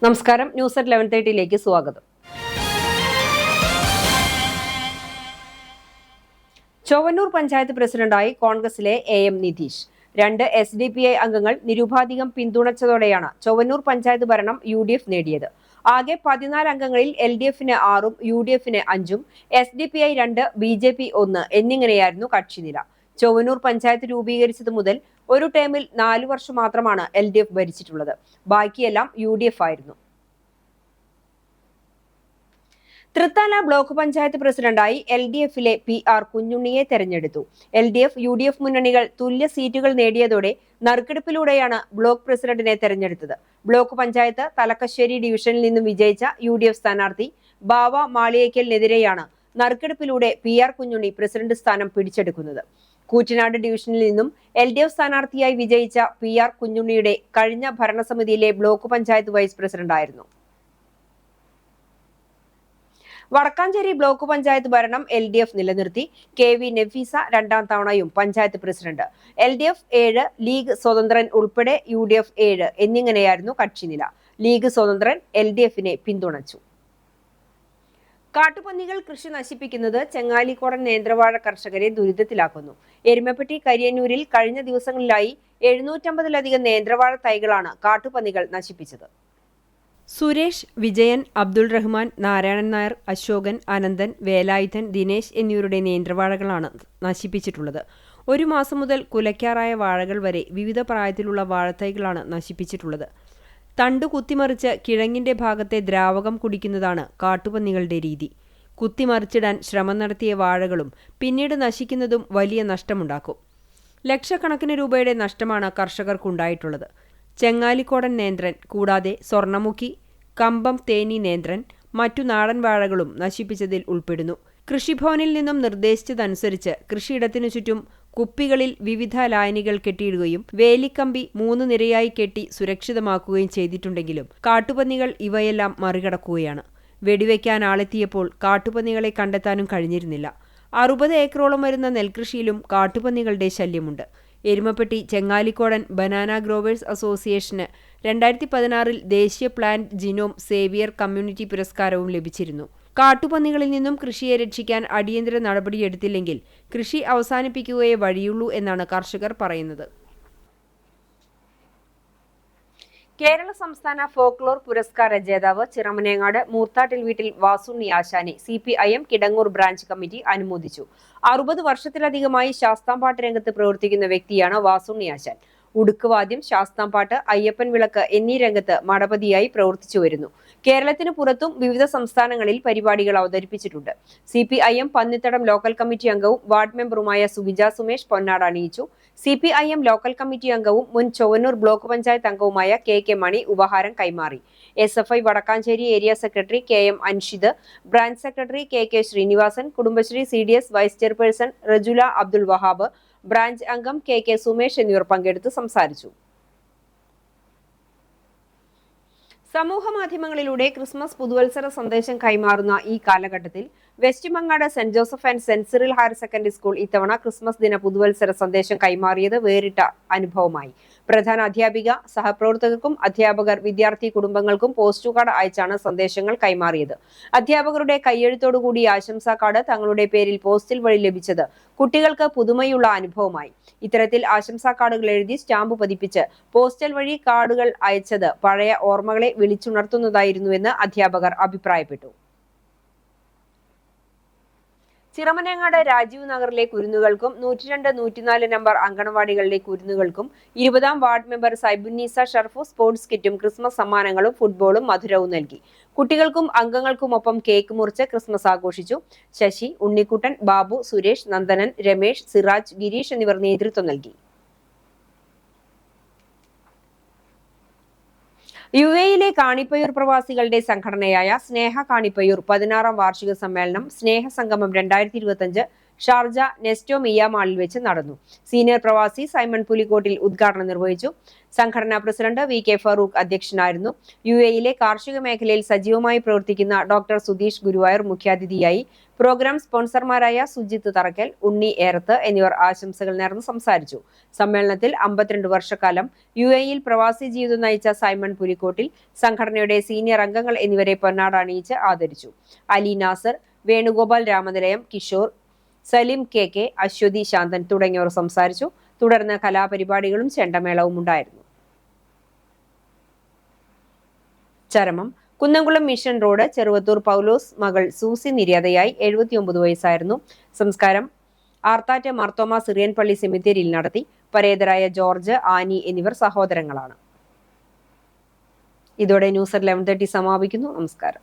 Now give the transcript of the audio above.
നമസ്കാരം. News at 11:30 സ്വാഗതം. ചൊവ്വന്നൂർ പഞ്ചായത്ത് പ്രസിഡന്റായി കോൺഗ്രസിലെ AM നിതീഷ്. 2 SDPI അംഗങ്ങൾ നിരുപാധികം പിന്തുണച്ചതോടെയാണ് ചൊവ്വന്നൂർ പഞ്ചായത്ത് ഭരണം UDF നേടിയത്. ആകെ 14 അംഗങ്ങളിൽ LDFന് 6ഉം UDFന് 5ഉം SDPI 2, BJP 1 എന്നിങ്ങനെയായിരുന്നു കക്ഷിനില. ചൊവ്വന്നൂർ പഞ്ചായത്ത് രൂപീകരിച്ചത് മുതൽ ഒരു ടേമിൽ 4 വർഷം മാത്രമാണ് LDF ഭരിച്ചിട്ടുള്ളത്. ബാക്കിയെല്ലാം UDF ആയിരുന്നു. തൃത്താല ബ്ലോക്ക് പഞ്ചായത്ത് പ്രസിഡന്റായി LDFിലെ PR കുഞ്ഞുണ്ണിയെ തെരഞ്ഞെടുത്തു. LDF UDF മുന്നണികൾ തുല്യ സീറ്റുകൾ നേടിയതോടെ നറുക്കെടുപ്പിലൂടെയാണ് ബ്ലോക്ക് പ്രസിഡന്റിനെ തെരഞ്ഞെടുത്തത്. ബ്ലോക്ക് പഞ്ചായത്ത് തലക്കശ്ശേരി ഡിവിഷനിൽ നിന്നും വിജയിച്ച UDF സ്ഥാനാർത്ഥി ബാവ മാളിയേക്കലിനെതിരെയാണ് നറുക്കെടുപ്പിലൂടെ PR കുഞ്ഞുണ്ണി പ്രസിഡന്റ് സ്ഥാനം പിടിച്ചെടുക്കുന്നത്. കൂറ്റനാട് ഡിവിഷനിൽ നിന്നും LDF സ്ഥാനാർത്ഥിയായി വിജയിച്ച PR കുഞ്ഞുണ്ണിയുടെ കഴിഞ്ഞ ഭരണസമിതിയിലെ ബ്ലോക്ക് പഞ്ചായത്ത് വൈസ് പ്രസിഡന്റായിരുന്നു. വടക്കാഞ്ചേരി ബ്ലോക്ക് പഞ്ചായത്ത് ഭരണം LDF നിലനിർത്തി. KV നഫീസ 2ാം തവണയും പഞ്ചായത്ത് പ്രസിഡന്റ്. LDF 7, ലീഗ് സ്വതന്ത്രൻ ഉൾപ്പെടെ UDF 7 എന്നിങ്ങനെയായിരുന്നു കക്ഷിനില. ലീഗ് സ്വതന്ത്രൻ LDFനെ പിന്തുണച്ചു. കാട്ടുപന്നികൾ കൃഷി നശിപ്പിക്കുന്നത് ചെങ്ങാലിക്കോടൻ നേന്ത്രവാഴ കർഷകരെ ദുരിതത്തിലാക്കുന്നു. എരുമപ്പെട്ടി കരിയന്നൂരിൽ കഴിഞ്ഞ ദിവസങ്ങളിലായി 750-ലധികം നേന്ത്രവാഴ തൈകളാണ് കാട്ടുപന്നികൾ നശിപ്പിച്ചത്. സുരേഷ്, വിജയൻ, അബ്ദുൾ റഹ്മാൻ, നാരായണൻ നായർ, അശോകൻ, അനന്തൻ, വേലായുധൻ, ദിനേശ് എന്നിവരുടെ നേന്ത്രവാഴകളാണ് നശിപ്പിച്ചിട്ടുള്ളത്. 1 മാസം മുതൽ കുലയ്ക്കാറായ വാഴകൾ വരെ വിവിധ പ്രായത്തിലുള്ള വാഴത്തൈകളാണ് നശിപ്പിച്ചിട്ടുള്ളത്. തണ്ടു കുത്തിമറിച്ച് കിഴങ്ങിന്റെ ഭാഗത്തെ ദ്രാവകം കുടിക്കുന്നതാണ് കാട്ടുപന്നികളുടെ രീതി. കുത്തിമറിച്ചിടാൻ ശ്രമം നടത്തിയ വാഴകളും പിന്നീട് നശിക്കുന്നതും വലിയ നഷ്ടമുണ്ടാക്കും. ലക്ഷക്കണക്കിന് രൂപയുടെ നഷ്ടമാണ് കർഷകർക്കുണ്ടായിട്ടുള്ളത്. ചെങ്ങാലിക്കോടൻ നേന്ത്രൻ കൂടാതെ സ്വർണമുഖി, കമ്പം തേനി നേന്ത്രൻ, മറ്റു നാടൻ വാഴകളും നശിപ്പിച്ചതിൽ ഉൾപ്പെടുന്നു. കൃഷിഭവനിൽ നിന്നും നിർദ്ദേശിച്ചതനുസരിച്ച് കൃഷിയിടത്തിനു ചുറ്റും കുപ്പികളിൽ വിവിധ ലായനികൾ കെട്ടിയിടുകയും വേലിക്കമ്പി 3 നിരയായി കെട്ടി സുരക്ഷിതമാക്കുകയും ചെയ്തിട്ടുണ്ടെങ്കിലും കാട്ടുപന്നികൾ ഇവയെല്ലാം മറികടക്കുകയാണ്. വെടിവെക്കാൻ ആളെത്തിയപ്പോൾ കാട്ടുപന്നികളെ കണ്ടെത്താനും കഴിഞ്ഞിരുന്നില്ല. 60 ഏക്കറോളം വരുന്ന നെൽകൃഷിയിലും കാട്ടുപന്നികളുടെ ശല്യമുണ്ട്. എരുമപ്പെട്ടി ചെങ്ങാലിക്കോടൻ ബനാന ഗ്രോവേഴ്സ് അസോസിയേഷന് 2016-ൽ ദേശീയ പ്ലാന്റ് ജിനോം സേവിയർ കമ്മ്യൂണിറ്റി പുരസ്കാരവും ലഭിച്ചിരുന്നു. കാട്ടുപന്നികളിൽ നിന്നും കൃഷിയെ രക്ഷിക്കാൻ അടിയന്തര നടപടിയെടുത്തില്ലെങ്കിൽ കൃഷി അവസാനിപ്പിക്കുകയേ വഴിയുള്ളൂ എന്നാണ് കർഷകർ പറയുന്നത്. കേരള സംസ്ഥാന ഫോക്ലോർ പുരസ്കാര ജേതാവ് ചിറമനേങ്ങാട് മൂർത്താട്ടിൽ വീട്ടിൽ വാസുണ്ണി ആശാനെ CPIM കിടങ്ങൂർ ബ്രാഞ്ച് കമ്മിറ്റി അനുമോദിച്ചു. 60 വർഷത്തിലധികമായി ശാസ്താംപാട്ട് രംഗത്ത് പ്രവർത്തിക്കുന്ന വ്യക്തിയാണ് വാസുണ്ണി ആശാൻ. ഉടുക്കുവാദ്യം, ശാസ്താംപാട്ട്, അയ്യപ്പൻ വിളക്ക് എന്നീ രംഗത്ത് മഠപതിയായി പ്രവർത്തിച്ചു വരുന്നു. കേരളത്തിന് പുറത്തും വിവിധ സംസ്ഥാനങ്ങളിൽ പരിപാടികൾ അവതരിപ്പിച്ചിട്ടുണ്ട്. CPIM പന്നിത്തടം ലോക്കൽ കമ്മിറ്റി അംഗവും വാർഡ് മെമ്പറുമായ സുവിജ സുമേഷ് പൊന്നാട അണിയിച്ചു. CPIM ലോക്കൽ കമ്മിറ്റി അംഗവും മുൻ ചൊവ്വന്നൂർ ബ്ലോക്ക് പഞ്ചായത്ത് അംഗവുമായ KK മണി ഉപഹാരം കൈമാറി. SFI Vadakkanchery area secretary KM Anshid, branch secretary KK Srinivasan, Kudumbashree CDS vice chairperson Rajula Abdul Wahab, branch അംഗം KK സുമേഷ് എന്നിവർ പങ്കെടുത്ത് സംസാരിച്ചു. സമൂഹ മാധ്യമങ്ങളിലൂടെ ക്രിസ്മസ് പുതുവത്സര സന്ദേശം കൈമാറുന്ന ഈ കാലഘട്ടത്തിൽ west Mangad saint Joseph and saint Cyril higher secondary school ഇത്തവണ ക്രിസ്മസ് ദിന പുതുവത്സര സന്ദേശം കൈമാറിയത് വേറിട്ട അനുഭവമായി. പ്രധാന അധ്യാപിക, സഹപ്രവർത്തകർക്കും അധ്യാപകർ, വിദ്യാർത്ഥി കുടുംബങ്ങൾക്കും പോസ്റ്റ് കാർഡ് അയച്ചാണ് സന്ദേശങ്ങൾ കൈമാറിയത്. അധ്യാപകരുടെ കൈയെഴുത്തോടുകൂടി ആശംസാ കാർഡ് തങ്ങളുടെ പേരിൽ പോസ്റ്റൽ വഴി ലഭിച്ചത് കുട്ടികൾക്ക് പുതുമയുള്ള അനുഭവമായി. ഇത്തരത്തിൽ ആശംസാ കാർഡുകൾ എഴുതി സ്റ്റാമ്പ് പതിപ്പിച്ച് പോസ്റ്റൽ വഴി കാർഡുകൾ അയച്ചത് പഴയ ഓർമ്മകളെ വിളിച്ചുണർത്തുന്നതായിരുന്നുവെന്ന് അധ്യാപകർ അഭിപ്രായപ്പെട്ടു. ചിറമനേങ്ങാട് രാജീവ് നഗറിലെ കുരുന്നുകൾക്കും 102, 104 നമ്പർ അങ്കണവാടികളിലെ കുരുന്നുകൾക്കും 20ാം ward member Saibunneesa Sharfu sports കിറ്റും ക്രിസ്മസ് സമ്മാനങ്ങളും ഫുട്ബോളും മധുരവും നൽകി. കുട്ടികൾക്കും അംഗങ്ങൾക്കുമൊപ്പം കേക്ക് മുറിച്ച് ക്രിസ്മസ് ആഘോഷിച്ചു. ശശി, ഉണ്ണിക്കുട്ടൻ, ബാബു, സുരേഷ്, നന്ദനൻ, രമേശ്, സിറാജ്, ഗിരീഷ് എന്നിവർ നേതൃത്വം നൽകി. UAE-യിലെ കാണിപ്പയൂർ പ്രവാസികളുടെ സംഘടനയായ സ്നേഹ കാണിപ്പയൂർ 16ാം വാർഷിക സമ്മേളനം സ്നേഹസംഗമം 2025 ഷാർജ നെസ്റ്റോ മിയ മാളിൽ വെച്ച് നടന്നു. സീനിയർ പ്രവാസി സൈമൺ പുലിക്കോട്ടിൽ ഉദ്ഘാടനം നിർവഹിച്ചു. സംഘടനാ പ്രസിഡന്റ് വി.കെ. ഫറൂഖ് അധ്യക്ഷനായിരുന്നു. യുഎഇയിലെ കാർഷിക മേഖലയിൽ സജീവമായി പ്രവർത്തിക്കുന്ന ഡോക്ടർ സുധീഷ് ഗുരുവായൂർ മുഖ്യാതിഥിയായി. പ്രോഗ്രാം സ്പോൺസർമാരായ സുജിത്ത് തറക്കൽ, ഉണ്ണി ഏറത്ത് എന്നിവർ ആശംസകൾ നേർന്ന് സംസാരിച്ചു. സമ്മേളനത്തിൽ 52 വർഷക്കാലം യുഎഇയിൽ പ്രവാസി ജീവിതം നയിച്ച സൈമൺ പുലിക്കോട്ടിൽ സംഘടനയുടെ സീനിയർ അംഗങ്ങൾ എന്നിവരെ പൊന്നാട അണിയിച്ച് ആദരിച്ചു. അലി നാസർ, വേണുഗോപാൽ രാമനിലയം, കിഷോർ, സലിം കെ, അശ്വതി ശാന്തൻ തുടങ്ങിയവർ സംസാരിച്ചു. തുടർന്ന് കലാപരിപാടികളും ചെണ്ടമേളവും ഉണ്ടായിരുന്നു. ചരമം. കുന്നംകുളം മിഷൻ റോഡ് ചെറുവത്തൂർ പൗലോസ് മകൾ സൂസി നിര്യാതയായി. 79 വയസ്സായിരുന്നു. സംസ്കാരം ആർത്താറ്റ് മാർത്തോമ സിറിയൻ പള്ളി സെമിത്തേരിയിൽ നടത്തി. പരേതരായ ജോർജ്, ആനി എന്നിവർ സഹോദരങ്ങളാണ്. ഇതോടെ ന്യൂസ് 11:30 സമാപിക്കുന്നു. നമസ്കാരം.